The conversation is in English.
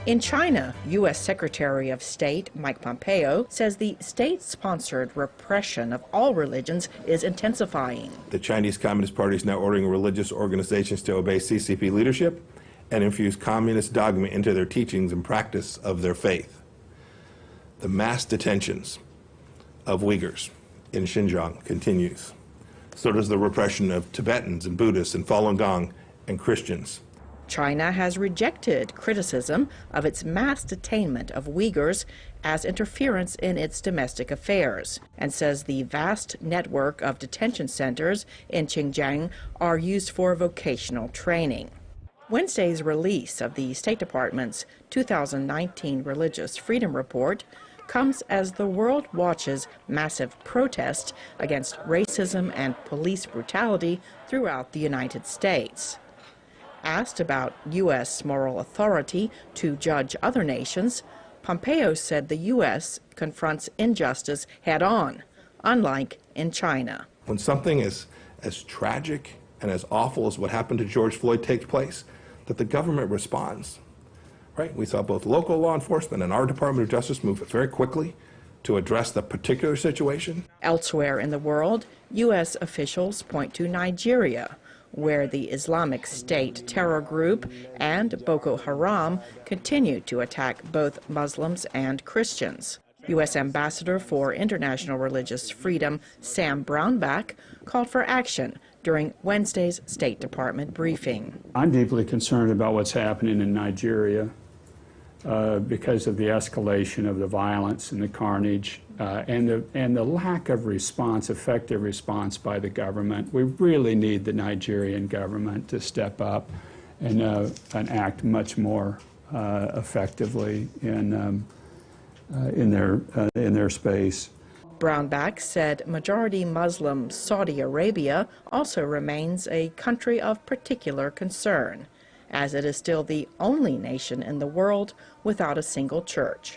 In China, U.S. Secretary of State Mike Pompeo says the state-sponsored repression of all religions is intensifying. The Chinese Communist Party is now ordering religious organizations to obey CCP leadership and infuse communist dogma into their teachings and practice of their faith. The mass detentions of Uyghurs in Xinjiang continues. So does the repression of Tibetans and Buddhists and Falun Gong and Christians. China has rejected criticism of its mass detainment of Uyghurs as interference in its domestic affairs and says the vast network of detention centers in Xinjiang are used for vocational training. Wednesday's release of the State Department's 2019 Religious Freedom Report comes as the world watches massive protests against racism and police brutality throughout the United States. Asked about U.S. moral authority to judge other nations, Pompeo said the U.S. confronts injustice head-on, unlike in China. When something as tragic and as awful as what happened to George Floyd takes place, that the government responds. Right? We saw both local law enforcement and our Department of Justice move very quickly to address the particular situation. Elsewhere in the world, U.S. officials point to Nigeria, where the Islamic State terror group and Boko Haram continue to attack both Muslims and Christians. U.S. Ambassador for International Religious Freedom Sam Brownback called for action during Wednesday's State Department briefing. I'm deeply concerned about what's happening in Nigeria because of the escalation of the violence and the carnage and the lack of response, effective response by the government. We really need the Nigerian government to step up and act much more effectively in their space. Brownback said majority Muslim Saudi Arabia also remains a country of particular concern, as it is still the only nation in the world without a single church.